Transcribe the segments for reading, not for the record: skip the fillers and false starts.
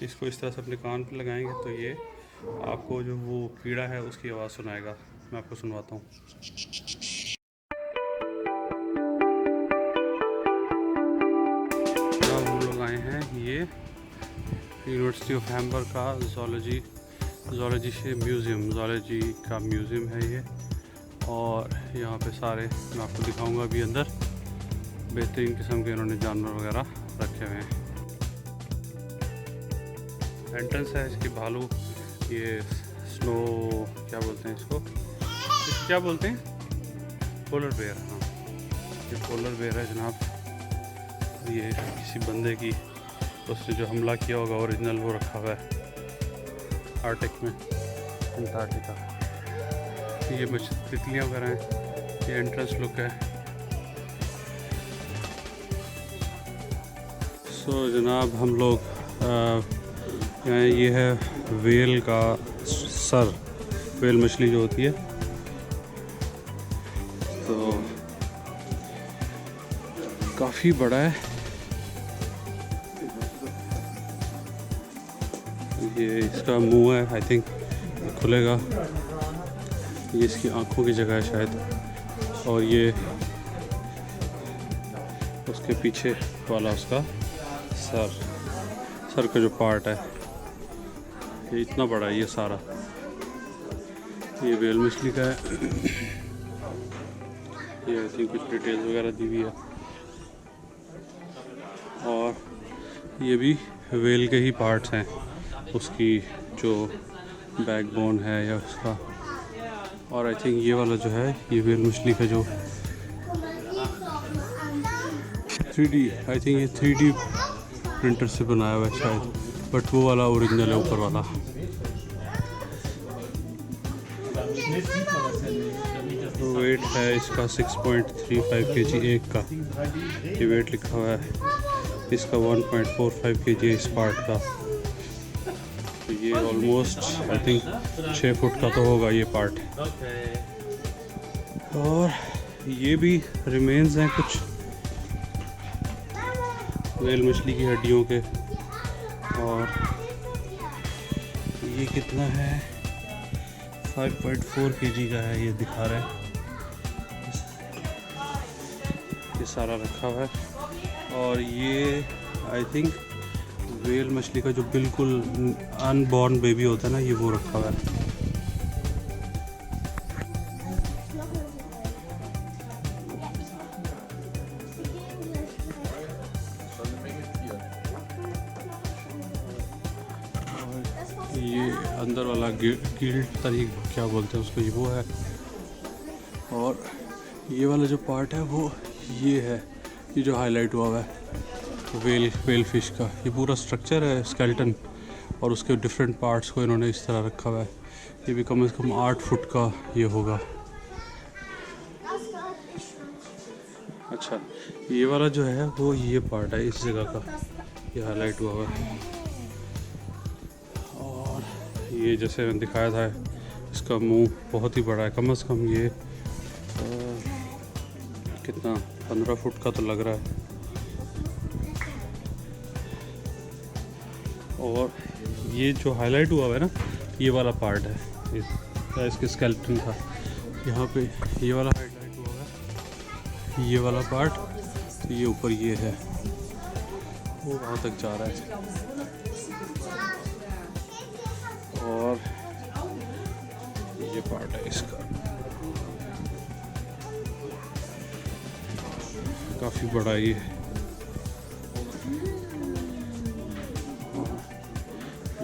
इसको इस तरह से अपने कान पे लगाएंगे तो ये आपको जो वो कीड़ा है उसकी आवाज़ सुनाएगा। मैं आपको सुनवाता हूँ। अब हम लोग आए हैं ये यूनिवर्सिटी ऑफ हैम्बर्ग का जोलॉजी का म्यूज़ियम है ये। और यहाँ पे सारे मैं आपको दिखाऊंगा अभी अंदर बेहतरीन किस्म के इन्होंने जानवर वगैरह रखे हुए हैं। एंट्रेंस है इसकी भालू, ये स्नो क्या बोलते हैं इसको क्या बोलते हैं, पोलर बेयर। हाँ, ये पोलर बेयर है जनाब। ये किसी बंदे की उसने जो हमला किया होगा ओरिजिनल वो रखा हुआ है आर्टिक में, अंटार्कटिका। ये तितलियाँ वगैरह हैं। ये एंट्रेंस लुक है। सो जनाब हम लोग ये है वेल का सर, वेल मछली जो होती है। तो काफ़ी बड़ा है ये। इसका मुंह है, आई थिंक खुलेगा। ये इसकी आँखों की जगह है शायद। और ये उसके पीछे वाला उसका सर का जो पार्ट है, ये इतना बड़ा है ये सारा। ये वेल मछली का है। ये ऐसी कुछ डिटेल्स वगैरह दी हुई है। और ये भी वेल के ही पार्ट्स हैं, उसकी जो बैकबोन है या उसका। और आई थिंक ये वाला जो है ये वेल मछली का जो 3D, आई थिंक ये 3D प्रिंटर से बनाया हुआ है शायद, बट वो वाला ओरिजिनल है ऊपर वाला। वेट है इसका 6.35 kg एक का, ये वेट लिखा हुआ है। इसका 1.45 kg इस पार्ट का। तो ये ऑलमोस्ट आई थिंक 6 फुट का तो होगा ये पार्ट। और ये भी रिमेन्स हैं कुछ वेल मछली की हड्डियों के। और ये कितना है, 5.4 kg का है ये दिखा रहा है। ये सारा रखा हुआ है। और ये आई थिंक वेल मछली का जो बिल्कुल अनबॉर्न बेबी होता है ना, ये वो रखा हुआ है। ये अंदर वाला गिल्ड तरीक क्या बोलते हैं उसको, ये वो है। और ये वाला जो पार्ट है वो ये है, ये जो हाईलाइट हुआ है वेल फिश का। ये पूरा स्ट्रक्चर है स्केलेटन, और उसके डिफरेंट पार्ट्स को इन्होंने इस तरह रखा हुआ है। ये भी कम से कम 8 फुट का ये होगा। अच्छा, ये वाला जो है वो ये पार्ट है इस जगह का, ये हाईलाइट हुआ हुआ है। और ये जैसे मैंने दिखाया था, इसका मुंह बहुत ही बड़ा है, कम से कम ये कितना 15 फुट का तो लग रहा है। और ये जो हाईलाइट हुआ है ना, ये वाला पार्ट है इसके स्केलेटन का। यहाँ पे ये वाला हाईलाइट हुआ है, ये वाला पार्ट। तो ये ऊपर ये है, वो वहाँ तक जा रहा है। और ये पार्ट है इसका, काफ़ी बड़ा ये।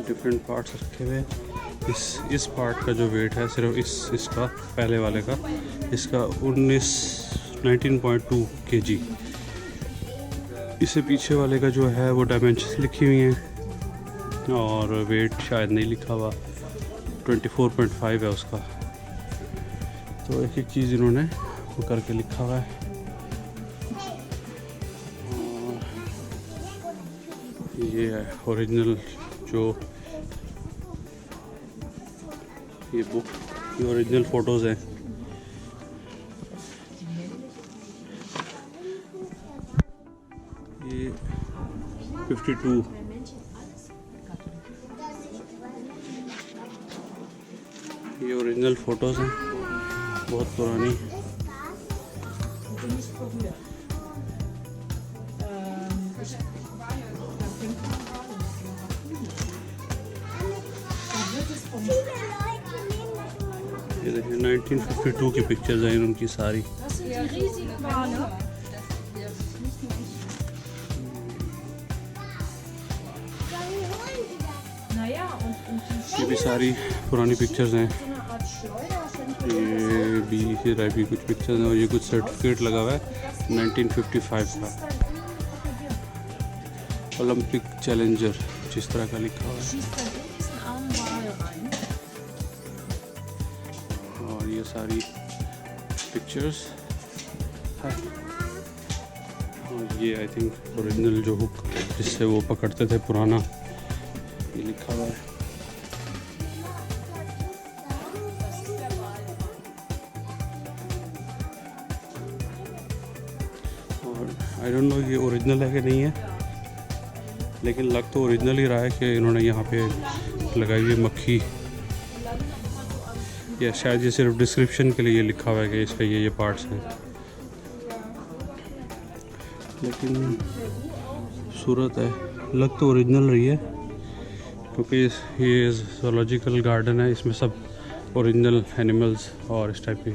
डिफरेंट पार्ट्स रखे हुए। इस पार्ट का जो वेट है सिर्फ इसका पहले वाले का, इसका 19.2 kg। इससे पीछे वाले का जो है वो डायमेंशंस लिखी हुई हैं और वेट शायद नहीं लिखा हुआ, 24.5 है उसका। तो एक एक चीज़ इन्होंने वो करके लिखा हुआ है। ये है ओरिजिनल जो ये बुक की ओरिजिनल फ़ोटोज़ हैं। ये 52 ओरिजिनल फ़ोटोज़ हैं, बहुत पुरानी। ये देखिए 1952 की पिक्चर्स हैं उनकी सारी। ये भी सारी पुरानी पिक्चर्स हैं। ये भी कुछ पिक्चर्स हैं और ये कुछ सर्टिफिकेट लगा हुआ है 1955 का। ओलंपिक चैलेंजर जिस तरह का लिखा हुआ है। और ये सारी पिक्चर्स है। और ये आई थिंक ओरिजिनल जो हुक जिससे वो पकड़ते थे पुराना, ये लिखा हुआ है। और आई डोंट नो ये ओरिजिनल है कि नहीं है, लेकिन लग तो ओरिजिनल ही रहा है कि इन्होंने यहाँ पे लगाई हुई मक्खी, या शायद ये सिर्फ डिस्क्रिप्शन के लिए लिखा हुआ है कि इसका ये पार्ट्स हैं। लेकिन सूरत है, लग तो ओरिजिनल रही है क्योंकि ये ज़ूलॉजिकल गार्डन है, इसमें सब ओरिजिनल एनिमल्स और इस टाइप की।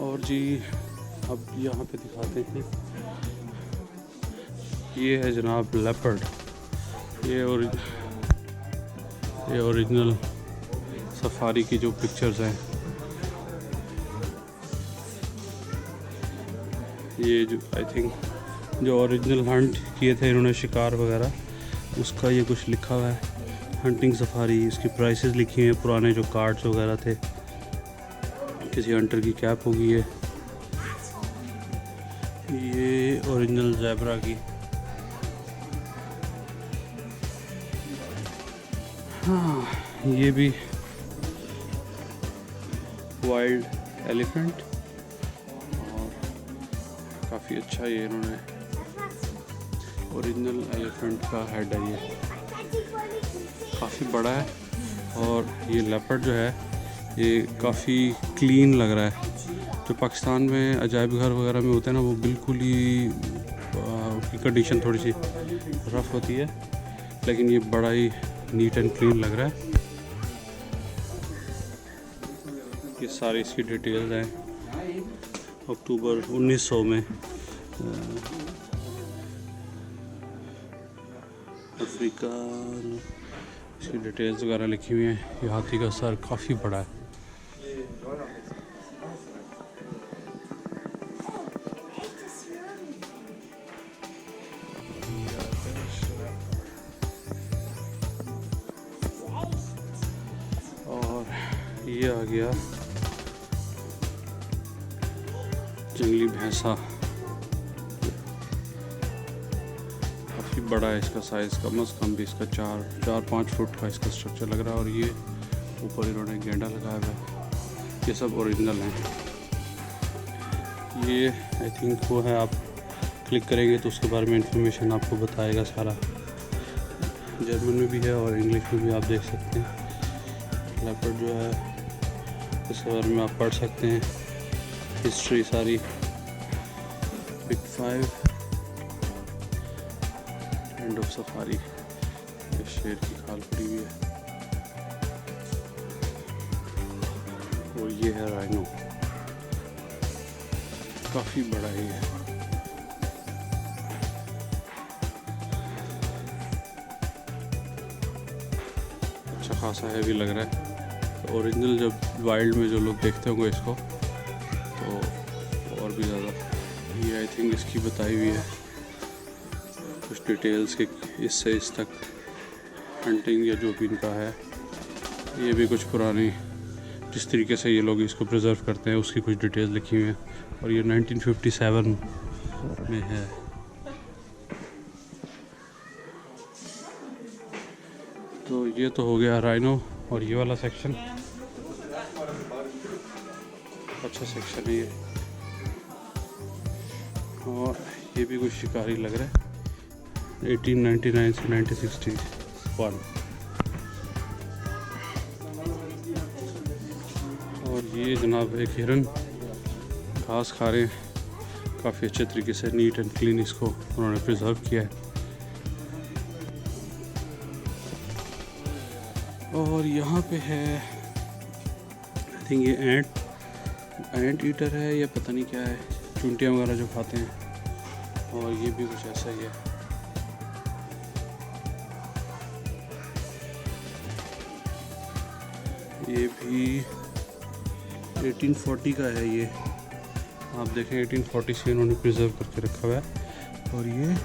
और जी अब यहाँ पे दिखाते हैं, ये है जनाब लेपर्ड। ये ओरिजिनल सफारी की जो पिक्चर्स हैं, ये जो आई थिंक जो ओरिजिनल हंट किए थे इन्होंने शिकार वगैरह, उसका ये कुछ लिखा हुआ है, हंटिंग सफारी। इसकी प्राइसेस लिखी हैं, पुराने जो कार्ड्स वगैरह थे, किसी हंटर की कैप होगी ये ओरिजिनल ज़ेब्रा की। हाँ, ये भी वाइल्ड एलिफेंट, और काफ़ी अच्छा ये इन्होंने ओरिजिनल एलिफेंट का हेड है, ये काफ़ी बड़ा है। और ये लेपर्ड जो है ये काफ़ी क्लीन लग रहा है। जो पाकिस्तान में अजायब घर वगैरह में होते हैं ना, वो बिल्कुल ही उसकी कंडीशन थोड़ी सी रफ़ होती है, लेकिन ये बड़ा ही नीट एंड क्लीन लग रहा है। ये सारी इसकी डिटेल्स हैं। अक्टूबर 1900 में अफ्रीका, इसकी डिटेल्स वगैरह लिखी हुई हैं। ये हाथी का सर काफ़ी बड़ा है। और ये आ गया जंगली भैंसा, काफ़ी बड़ा है इसका साइज़, कम से कम भी इसका 4-5 फुट का इसका स्ट्रक्चर लग रहा है। और ये ऊपर इन्होंने गेंडा लगाया हुआ है। ये सब ओरिजिनल हैं। ये आई थिंक वो है, आप क्लिक करेंगे तो उसके बारे में इंफॉर्मेशन आपको बताएगा सारा। जर्मन में भी है और इंग्लिश में भी आप देख सकते हैं। लेपर्ड जो है इसके बारे में आप पढ़ सकते हैं, हिस्ट्री सारी। बिग 5 एंड ऑफ सफारी, ये शेर की खाल पड़ी हुई है। और ये है राइनो, काफ़ी बड़ा ही है। अच्छा खासा हैवी लग रहा है। ओरिजिनल जब वाइल्ड में जो लोग देखते होंगे इसको तो और भी ज़्यादा। ये आई थिंक इसकी बताई हुई है कुछ डिटेल्स के, इससे इस तक हंटिंग या जो भी इनका है। ये भी कुछ पुरानी, जिस तरीके से ये लोग इसको प्रिजर्व करते हैं उसकी कुछ डिटेल्स लिखी हुई हैं। और ये 1957 में है। तो ये तो हो गया राइनो। और ये वाला सेक्शन अच्छा सेक्शन है ये। और ये भी कुछ शिकारी लग रहा है। 1899 से 1961। और ये जनाब एक हिरन घास खा रहे हैं, काफ़ी अच्छे तरीके से नीट एंड क्लीन इसको उन्होंने प्रिजर्व किया है। और यहाँ पे है आई थिंक ये एंट ईटर है या पता नहीं क्या है, चुंटियाँ वगैरह जो खाते हैं। और ये भी कुछ ऐसा ही है। ये भी 1840 का है। ये आप देखें 1840 से इन्होंने प्रिजर्व करके रखा हुआ है। और ये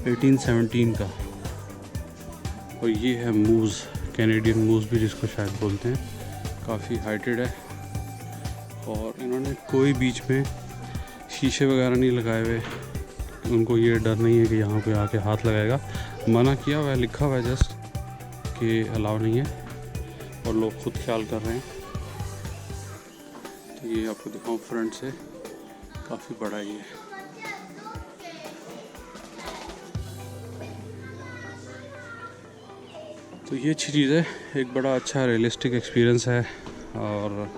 1817 का। और ये है मूज़, कैनेडियन मूज़ भी जिसको शायद बोलते हैं, काफ़ी हाइटेड है। और इन्होंने कोई बीच में शीशे वगैरह नहीं लगाए हुए, उनको ये डर नहीं है कि यहाँ पे आके हाथ लगाएगा। मना किया हुआ है, लिखा हुआ है जस्ट कि अलाउ नहीं है, और लोग खुद ख्याल कर रहे हैं। तो ये आपको दिखाऊँ फ्रंट से, काफ़ी बड़ा ही है। तो ये अच्छी चीज़ है, एक बड़ा अच्छा रियलिस्टिक एक्सपीरियंस है। और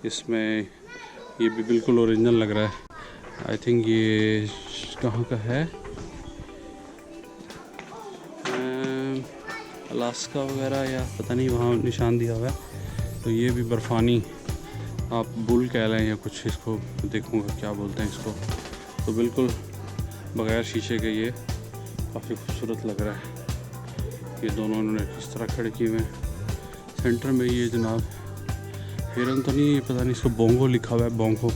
इसमें ये भी बिल्कुल ओरिजिनल लग रहा है। आई थिंक ये कहाँ का है, अलास्का वगैरह या पता नहीं, वहाँ निशान दिया हुआ है। तो ये भी बर्फ़ानी, आप बुल कह लें या कुछ, इसको देखूँगा क्या बोलते हैं इसको। तो बिल्कुल बग़ैर शीशे के ये काफ़ी खूबसूरत लग रहा है। ये दोनों इन्होंने किस तरह खड़े किए हुए हैं। सेंटर में ये जनाब हिरन तो नहीं, पता नहीं इसको बोंगो लिखा हुआ है, बोंगो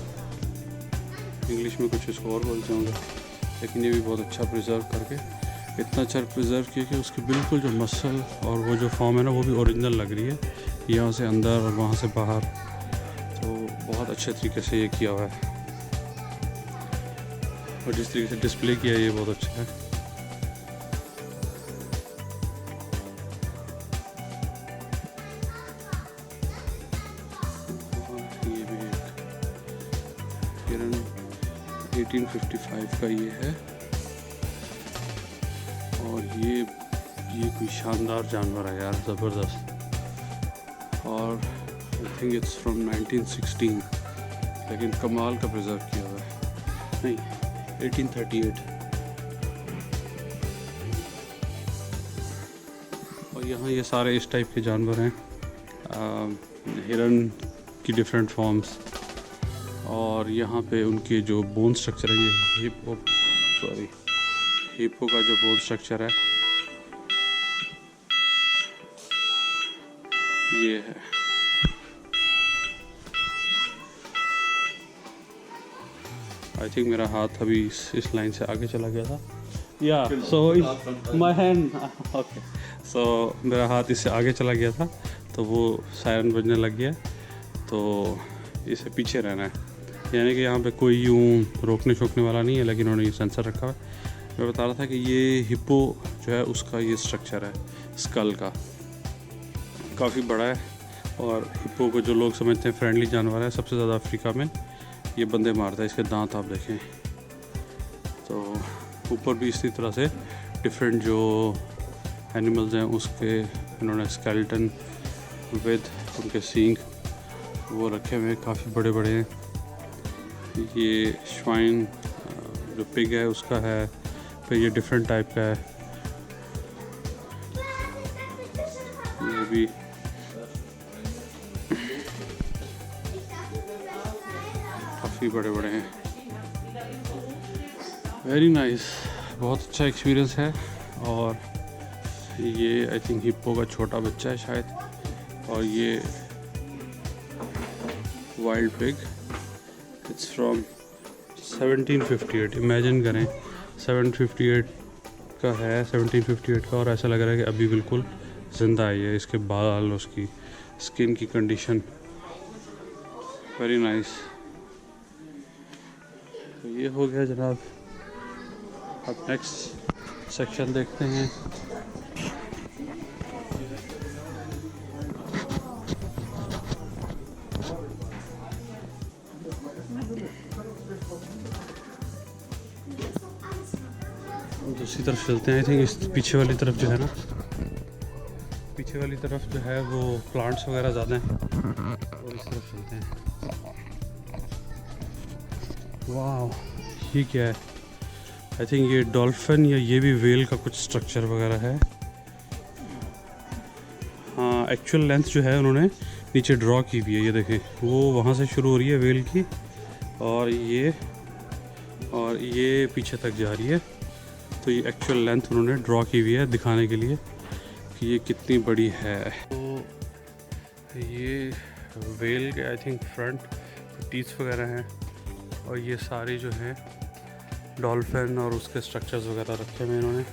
इंग्लिश में कुछ इसको और बोलते होंगे। लेकिन ये भी बहुत अच्छा प्रिजर्व करके, इतना अच्छा प्रिजर्व किया कि उसकी बिल्कुल जो मसल और वो जो फॉर्म है ना, वो भी ओरिजिनल लग रही है, यहाँ से अंदर और वहाँ से बाहर। तो बहुत अच्छे तरीके से ये किया हुआ है। और जिस तरीके से डिस्प्ले किया है ये बहुत अच्छा है। ये भी एक हिरन 1855 का ये है। और ये कोई शानदार जानवर है यार, ज़बरदस्त। और आई थिंक इट्स फ्रॉम 1916, लेकिन कमाल का प्रिजर्व किया हुआ है। नहीं, 1838। और यहाँ ये सारे इस टाइप के जानवर हैं, हिरन की डिफरेंट फॉर्म्स। और यहाँ पे उनके जो बोन स्ट्रक्चर है, ये हिप्पो का जो बोन स्ट्रक्चर है ये है। आई थिंक मेरा हाथ अभी इस लाइन से आगे चला गया था, या सो माय हैंड, ओके। सो मेरा हाथ इससे आगे चला गया था, तो वो सायरन बजने लग गया। तो इसे पीछे रहना है, यानी कि यहाँ पे कोई यूँ रोकने शोकने वाला नहीं है, लेकिन उन्होंने ये सेंसर रखा है। मैं बता रहा था कि ये हिप्पो जो है उसका ये स्ट्रक्चर है स्कल का, काफ़ी बड़ा है। और हिप्पो को जो लोग समझते हैं फ्रेंडली जानवर है, सबसे ज़्यादा अफ्रीका में ये बंदे मारता है। इसके दांत आप देखें, तो ऊपर भी इसी तरह से डिफरेंट जो एनिमल्स हैं उसके इन्होंने स्केलेटन विद उनके सींग वो रखे हुए हैं, काफ़ी बड़े बड़े हैं। ये श्वाइन जो पिग है उसका है, फिर ये डिफरेंट टाइप का है। ये भी काफ़ी बड़े बड़े हैं। वेरी नाइस, बहुत अच्छा एक्सपीरियंस है। और ये आई थिंक हिप्पो का छोटा बच्चा है शायद। और ये wild pig, it's from 1758। Imagine करें 758 का है, 1758 का, और ऐसा लग रहा है कि अभी बिल्कुल ज़िंदा है ये। इसके बाल, उसकी स्किन की कंडीशन, वेरी नाइस। तो ये हो गया जनाब। अब नेक्स्ट सेक्शन देखते हैं। दूसरी तरफ चलते हैं। आई थिंक इस पीछे वाली तरफ जो है ना, पीछे वाली तरफ जो है वो प्लांट्स वगैरह ज़्यादा हैं, और इस तरफ चलते हैं। वाह, ये क्या है? आई थिंक ये डॉल्फिन या ये भी वेल का कुछ स्ट्रक्चर वगैरह है। हाँ, एक्चुअल लेंथ जो है उन्होंने नीचे ड्रॉ की हुई है। ये देखें, वो वहाँ से शुरू हो रही है वेल की, और ये पीछे तक जा रही है। तो ये एक्चुअल लेंथ उन्होंने ड्रॉ की हुई है दिखाने के लिए कि ये कितनी बड़ी है। तो ये वेल के आई थिंक फ्रंट टीथ वगैरह हैं, और ये सारी जो हैं डॉल्फिन और उसके स्ट्रक्चर्स वगैरह रखे हुए इन्होंने।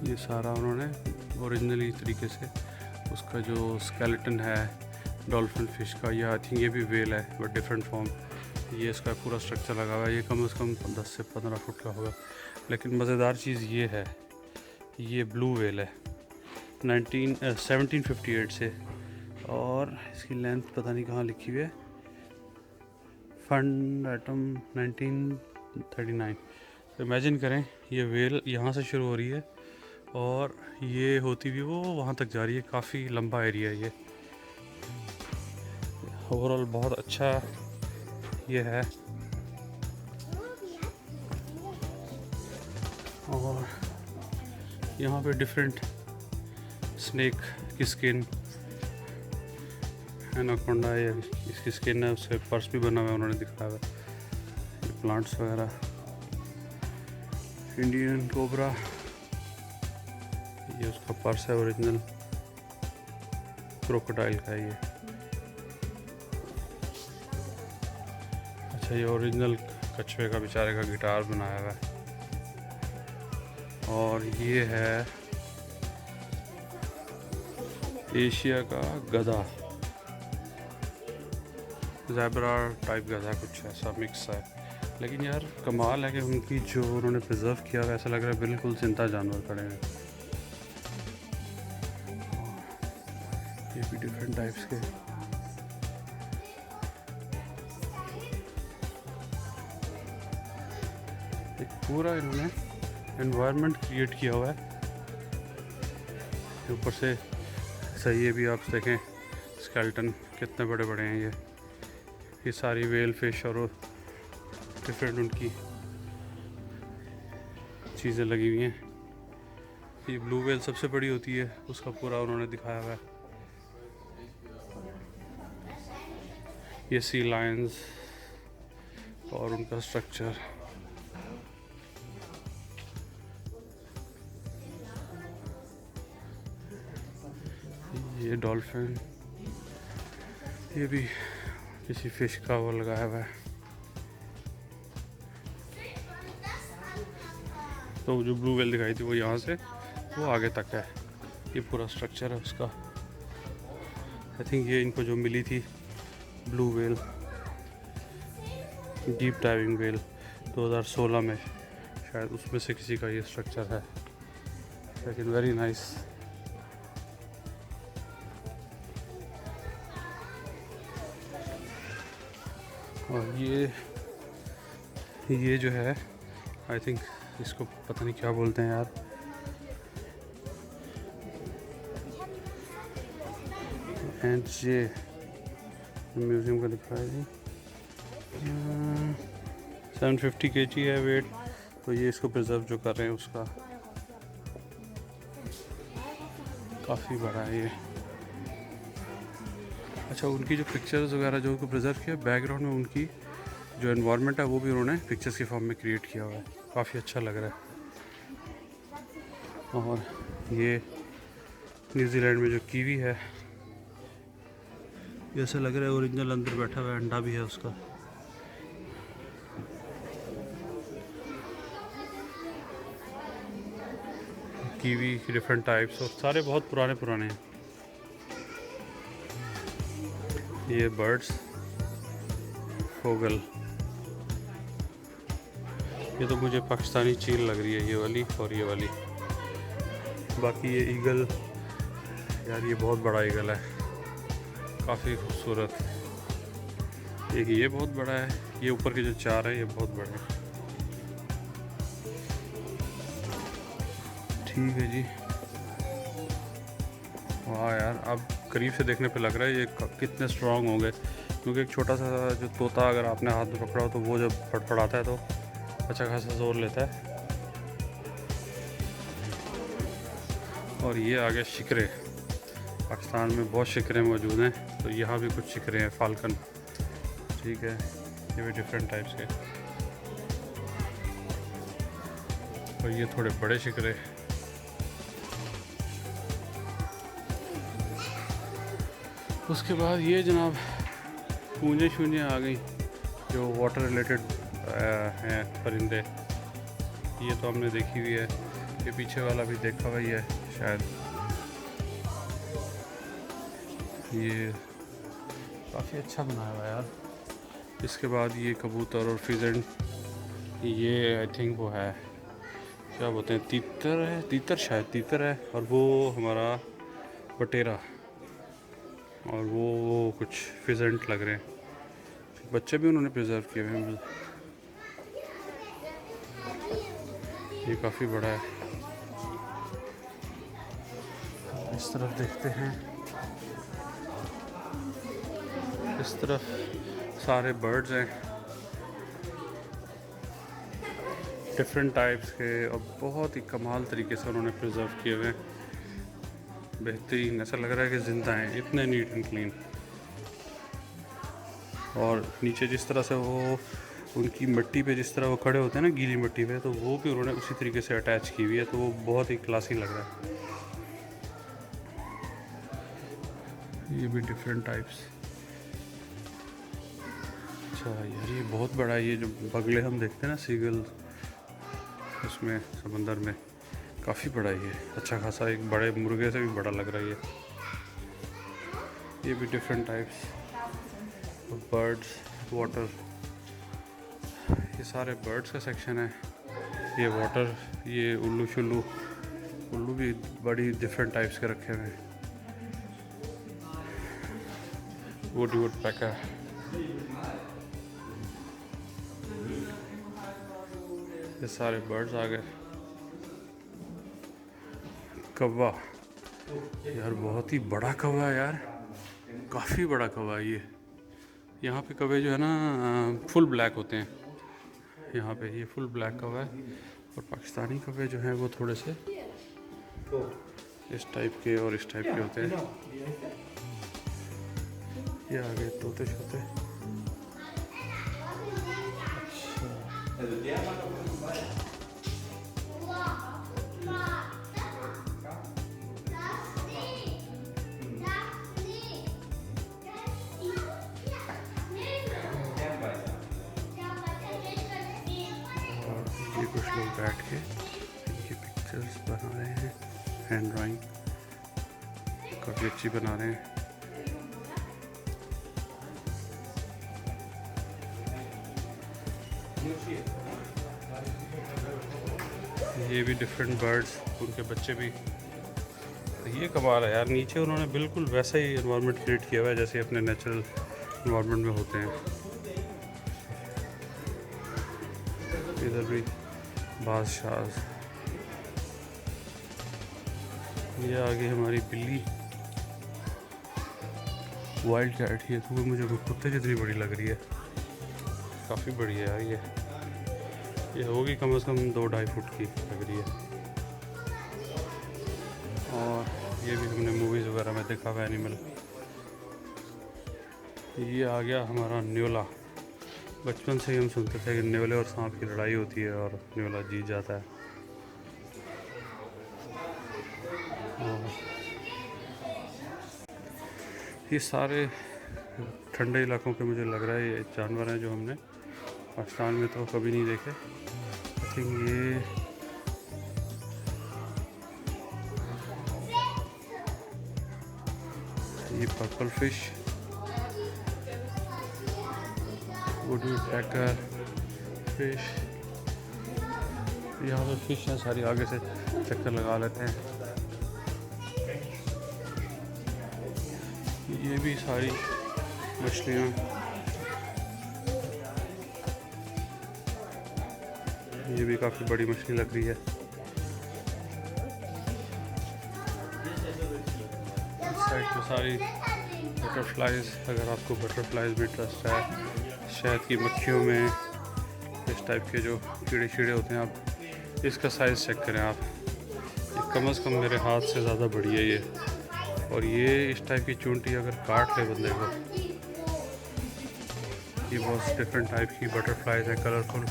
ये सारा उन्होंने ओरिजिनली तरीके से उसका जो स्केलेटन है डॉल्फिन फिश का, या आई थिंक ये भी वेल है बट डिफरेंट फॉर्म, ये इसका पूरा स्ट्रक्चर लगा हुआ है। ये कम से कम 10 से 15 फुट का होगा। लेकिन मज़ेदार चीज़ ये है, ये ब्लू वेल है 1758 से, और इसकी लेंथ पता नहीं कहाँ लिखी हुई है, फंड एटम 1939। तो इमेजिन करें ये वेल यहाँ से शुरू हो रही है और ये होती भी वो वहाँ तक जा रही है। काफ़ी लंबा एरिया है ये। ओवरऑल बहुत अच्छा ये है। और यहाँ पे डिफरेंट स्नेक की स्किन, एनाकोंडा या इसकी स्किन है, उससे पर्स भी बना हुआ है उन्होंने दिखाया हुआ है। प्लांट्स वगैरह, इंडियन कोबरा, ये उसका पर्स है ओरिजिनल क्रोकोडाइल का है ये। अच्छा, ये ओरिजिनल कछुए का बेचारे का गिटार बनाया हुआ है। और ये है एशिया का गधा, ज़ेब्रा टाइप गधा, कुछ ऐसा मिक्स है। लेकिन यार कमाल है कि उनकी जो उन्होंने प्रिजर्व किया हुआ, ऐसा लग रहा है बिल्कुल जिंदा जानवर खड़े हैं। ये भी डिफरेंट टाइप्स के। एक पूरा इन्होंने एनवायरनमेंट क्रिएट किया हुआ है। ऊपर से सही, ये भी आप देखें स्केलेटन कितने बड़े बड़े हैं। ये सारी वेल फिश और डिफरेंट उनकी चीज़ें लगी हुई हैं। ये ब्लू वेल सबसे बड़ी होती है, उसका पूरा उन्होंने दिखाया हुआ है। ये सी लायंस और उनका स्ट्रक्चर। ये डॉल्फिन, ये भी किसी फिश का वो लगाया हुआ है। तो जो ब्लू वेल दिखाई थी वो यहाँ से वो आगे तक है। ये पूरा स्ट्रक्चर है उसका। आई थिंक ये इनको जो मिली थी blue whale, deep diving well 2016 में शायद, उसमें से किसी का ये स्ट्रक्चर है। लेकिन वेरी नाइस। और ये जो है आई थिंक इसको पता नहीं क्या बोलते हैं यार, एंड ये म्यूज़ियम का लिखा है जी। 750 kg है वेट। तो ये इसको प्रिजर्व जो कर रहे हैं उसका काफ़ी बड़ा है ये। अच्छा, उनकी जो पिक्चर्स वगैरह जो उनको प्रिजर्व किया, बैकग्राउंड में उनकी जो एनवायरनमेंट है वो भी उन्होंने पिक्चर्स के फॉर्म में क्रिएट किया हुआ है। काफ़ी अच्छा लग रहा है। और ये न्यूजीलैंड में जो कीवी है, ये ऐसा लग रहा है ओरिजिनल अंदर बैठा हुआ है, अंडा भी है उसका। कीवी की डिफरेंट टाइप्स, और सारे बहुत पुराने पुराने हैं। ये बर्ड्स, फोगल, ये तो मुझे पाकिस्तानी चील लग रही है, ये वाली और ये वाली। बाकी ये ईगल, यार ये बहुत बड़ा ईगल है, काफ़ी खूबसूरत। एक ये बहुत बड़ा है, ये ऊपर के जो 4 है ये बहुत बड़े हैं। ठीक है जी। वाह यार, अब करीब से देखने पे लग रहा है ये कितने स्ट्रांग होंगे, क्योंकि एक छोटा सा जो तोता अगर आपने हाथ में पकड़ा हो तो वो जब फड़फड़ाता है तो अच्छा खासा जोर लेता है। और ये आ गया शिकरे। पाकिस्तान में बहुत शिकरे मौजूद हैं, तो यहाँ भी कुछ शिकरे हैं फाल्कन। ठीक है, ये भी डिफरेंट टाइप्स के, और ये थोड़े बड़े शिकरे। उसके बाद ये जनाब पूंजे शूंजे आ गई जो वाटर रिलेटेड हैं परिंदे। ये तो हमने देखी हुई है, ये पीछे वाला भी देखा हुआ ही है शायद। ये काफ़ी अच्छा बनाया हुआ है यार। इसके बाद ये कबूतर और फिजेंट, ये आई थिंक वो है, क्या बोलते हैं, तीतर है, तीतर शायद तीतर है, और वो हमारा बटेरा, और वो कुछ फिजेंट लग रहे हैं। बच्चे भी उन्होंने प्रिजर्व किए हुए हैं। ये काफ़ी बड़ा है। इस तरफ देखते हैं, इस तरफ सारे बर्ड्स हैं डिफरेंट टाइप्स के, और बहुत ही कमाल तरीके से उन्होंने प्रिजर्व किए हुए हैं। बेहतरीन, ऐसा लग रहा है कि ज़िंदा हैं, इतने नीट एंड क्लीन। और नीचे जिस तरह से वो उनकी मिट्टी पे जिस तरह वो खड़े होते हैं ना, गीली मिट्टी पे, तो वो भी उन्होंने उसी तरीके से अटैच की हुई है, तो वो बहुत ही क्लासी लग रहा है। ये भी डिफरेंट टाइप्स। अच्छा यार, ये बहुत बड़ा है। ये जो बगले हम देखते हैं ना सीगल, उसमें समंदर में, काफ़ी बड़ा है ये, अच्छा खासा, एक बड़े मुर्गे से भी बड़ा लग रहा है ये। ये भी डिफरेंट टाइप्स बर्ड्स, वाटर, ये सारे बर्ड्स का सेक्शन है। ये वाटर, ये उल्लू शुल्लू, उल्लू भी बड़ी डिफरेंट टाइप्स के रखे हुए हैं। वुड पैकर, ये सारे बर्ड्स आ गए। कौवा, यार बहुत ही बड़ा कौवा है यार, काफ़ी बड़ा कौवा है ये। यहाँ पे कौवे जो है ना फुल ब्लैक होते हैं, यहाँ पे ये फुल ब्लैक कौवा है। और पाकिस्तानी कौवे जो हैं वो थोड़े से इस टाइप के और इस टाइप के होते हैं। ये आ गए तोते शोते। ये कुछ लोग बैठ के इनकी पिक्चर्स बना रहे हैं, हैंड ड्राइंग काफ़ी अच्छी बना रहे हैं। ये भी डिफरेंट बर्ड्स, उनके बच्चे भी। ये कमाल है यार, नीचे उन्होंने बिल्कुल वैसा ही इन्वायरमेंट क्रिएट किया हुआ है जैसे अपने नेचुरल इन्वायरमेंट में होते हैं। इधर भी बादशाह। ये आ गई हमारी बिल्ली, वाइल्ड कैट। ये तो मुझे कुत्ते जितनी बड़ी लग रही है, काफ़ी बड़ी है यार। ये होगी कम से कम 2-2.5 फुट की लग रही है। और ये भी हमने मूवीज़ वगैरह में देखा हुआ एनिमल। ये आ गया हमारा न्योला। बचपन से ही हम सुनते थे कि न्योले और सांप की लड़ाई होती है और न्योला जीत जाता है। और ये सारे ठंडे इलाकों के मुझे लग रहा है ये जानवर हैं जो हमने पाकिस्तान में तो कभी नहीं देखे। आई थिंक ये purple fish, would packer fish. यहाँ पर फिश है सारी, आगे से चक्कर लगा लेते हैं। ये भी सारी मछलियाँ ये भी काफ़ी बड़ी मछली लग रही है। साइड पे सारी बटरफ्लाइज, अगर आपको बटरफ्लाइज में इंटरेस्ट है, शहद की मक्खियों में इस टाइप के जो कीड़े शीड़े होते हैं, आप इसका साइज़ चेक करें आप। ये कम से कम मेरे हाथ से ज़्यादा बड़ी है ये। और ये इस टाइप की चूंटी अगर काट ले बंदे को, ये बहुत डिफरेंट टाइप की बटरफ्लाइज हैं, कलरफुल।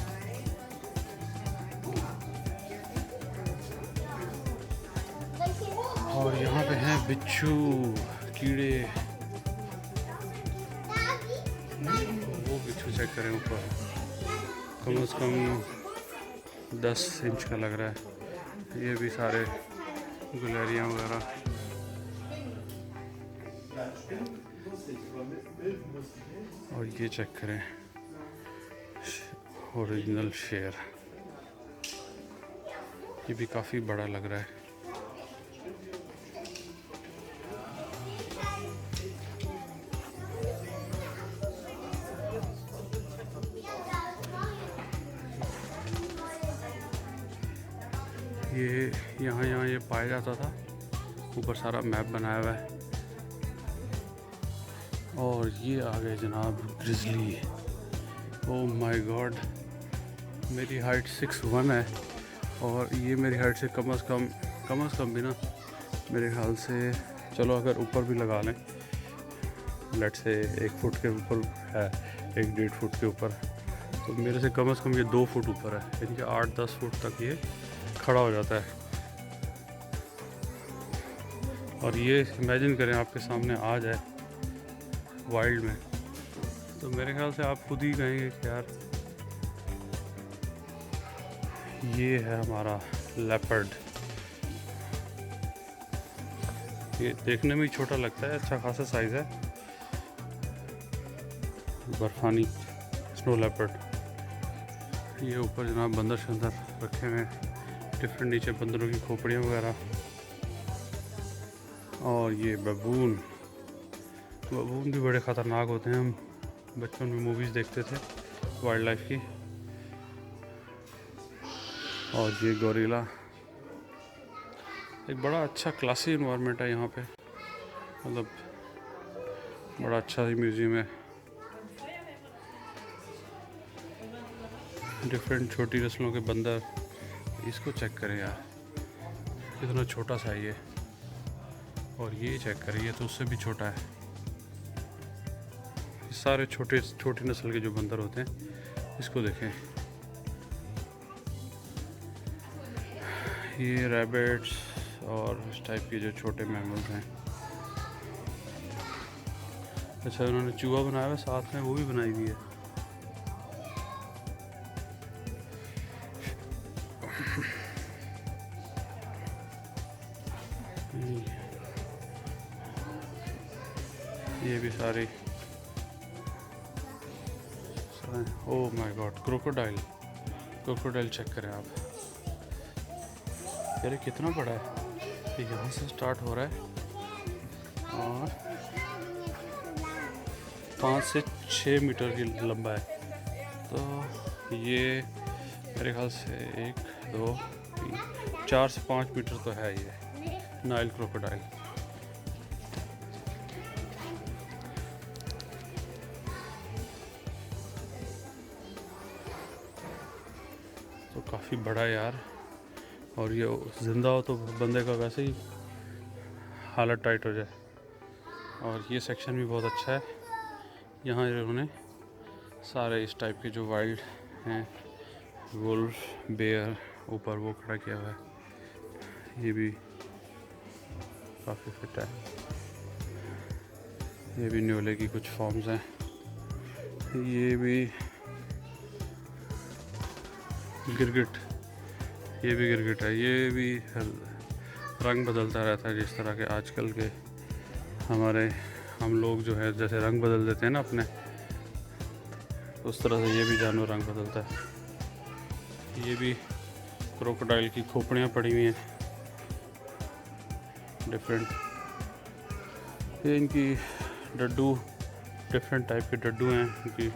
और यहाँ पे हैं बिच्छू, कीड़े। वो बिच्छू चेक करें ऊपर, कम से कम 10 इंच का लग रहा है। ये भी सारे गुलेरिया वगैरह। और ये चेक करें, ओरिजिनल शेर, ये भी काफ़ी बड़ा लग रहा है। ये यहाँ ये पाया जाता था, ऊपर सारा मैप बनाया हुआ है। और ये आ गए जनाब ग्रिजली। ओह माय गॉड, मेरी हाइट 6'1" है और ये मेरी हाइट से कम से कम भी ना, मेरे ख्याल से, चलो अगर ऊपर भी लगा लें, लेट से 1 फुट के ऊपर है, 1-1.5 फुट के ऊपर, तो मेरे से कम ये 2 फुट ऊपर है, यानी कि 8-10 फुट तक ये खड़ा हो जाता है। और ये इमेजिन करें आपके सामने आ जाए वाइल्ड में, तो मेरे ख्याल से आप खुद ही कहेंगे कि यार ये है हमारा लेपर्ड। ये देखने में ही छोटा लगता है, अच्छा खासा साइज़ है। बर्फानी स्नो लेपर्ड। ये ऊपर जनाब बंदर शंदर रखे हुए हैं, डिफरेंट, नीचे बंदरों की खोपड़ियाँ वगैरह। और ये बबून भी बड़े ख़तरनाक होते हैं, हम बचपन में मूवीज़ देखते थे वाइल्ड लाइफ की। और ये गोरिल्ला, एक बड़ा अच्छा क्लासी इन्वायरमेंट है यहाँ पे, मतलब बड़ा अच्छा ही म्यूज़ियम है। डिफरेंट छोटी नस्लों के बंदर, इसको चेक करें यार, कितना छोटा सा है ये। और ये चेक करें, ये तो उससे भी छोटा है। सारे छोटी नस्ल के जो बंदर होते हैं, इसको देखें। ये रैबिट्स और इस टाइप के जो छोटे मैमल्स हैं। अच्छा, उन्होंने चूहा बनाया हुआ साथ में, वो भी बनाई हुई है। ये भी सारी, oh my God, crocodile check करें आप। यार कितना बड़ा है, ये यहाँ से स्टार्ट हो रहा है और 5 से 6 मीटर की लंबा है। तो ये मेरे ख्याल से 1, 2, 3, 4 से 5 मीटर तो है ये नाइल क्रोकोडाइल। तो काफ़ी बड़ा यार, और ये ज़िंदा हो तो बंदे का वैसे ही हालत टाइट हो जाए। और ये सेक्शन भी बहुत अच्छा है, यहाँ इन्होंने सारे इस टाइप के जो वाइल्ड हैं, वुल्फ, बेयर, ऊपर वो खड़ा किया हुआ है। ये भी काफ़ी फिट है। ये भी न्योले की कुछ फॉर्म्स हैं। ये भी गिरगिट, ये भी गिरगिट है। ये भी रंग बदलता रहता है, जिस तरह के आजकल के हम लोग जो है जैसे रंग बदल देते हैं ना अपने, उस तरह से ये भी जानवर रंग बदलता है। ये भी क्रोकोडाइल की खोपड़ियाँ पड़ी हुई हैं डिफरेंट। ये इनकी डड्डू, डिफरेंट टाइप के डड्डू हैं, इनकी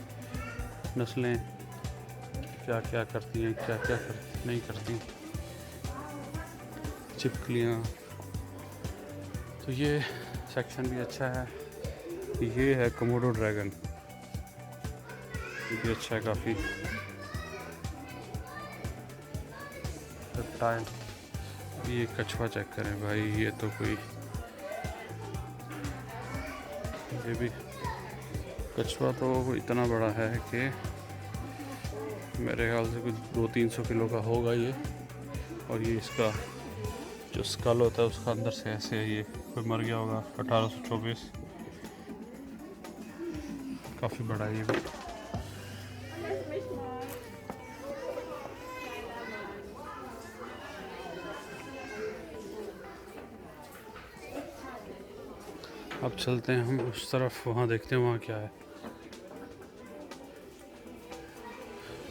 नस्लें। क्या क्या करती हैं, क्या क्या नहीं करती। छिपकलियाँ, तो ये सेक्शन भी अच्छा है। ये है कोमोडो ड्रैगन, ये भी अच्छा है काफ़ी। रेप्टाइल, ये कछुआ चेक करें भाई, ये तो कोई, ये भी कछुआ तो इतना बड़ा है कि मेरे ख्याल से कुछ 200-300 किलो का होगा ये। और ये इसका जो स्कल होता है उसका अंदर से ऐसे है, ये कोई मर गया होगा। 1824, काफ़ी बड़ा है ये भी। अब चलते हैं हम उस तरफ, वहाँ देखते हैं वहाँ क्या है।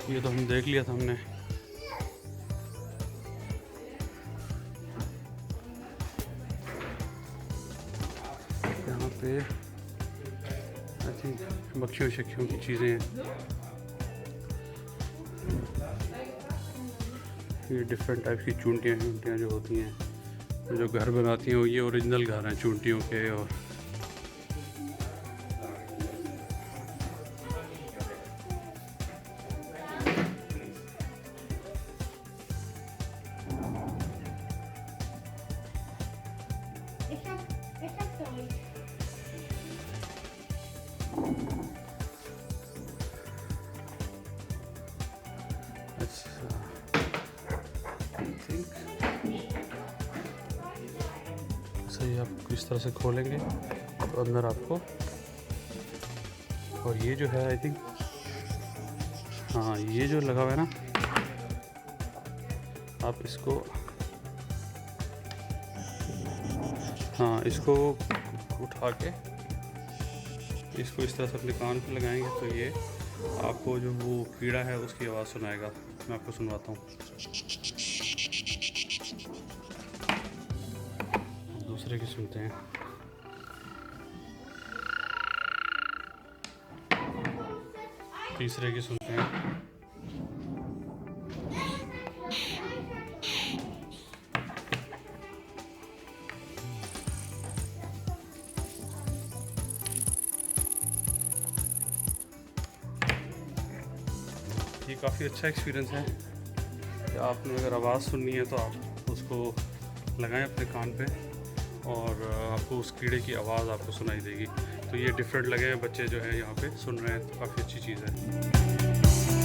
ये तो हम देख लिया था हमने। यहाँ पे आई थिंक मक्खियों शक्खियों की चीज़ें हैं। ये डिफरेंट टाइप की चूंटियाँ जो होती हैं, जो घर बनाती हैं, वो ये ओरिजिनल घर हैं चूंटियों के। और सही, आप इस तरह से खोलेंगे तो अंदर आपको, और ये जो है आई थिंक, हाँ ये जो लगा हुआ है ना, आप इसको, हाँ इसको उठा के इसको इस तरह से अपने कान पे लगाएंगे तो ये आपको जो वो कीड़ा है उसकी आवाज़ सुनाएगा। मैं आपको सुनवाता हूँ। दूसरे की सुनते हैं। तीसरे की सुनते हैं। ये काफ़ी अच्छा एक्सपीरियंस है कि आपने अगर आवाज़ सुननी है तो आप उसको लगाएं अपने कान पे और आपको उस कीड़े की आवाज़ आपको सुनाई देगी। तो ये डिफरेंट लगे हैं, बच्चे जो है यहाँ पे सुन रहे हैं, तो काफ़ी अच्छी चीज़ है।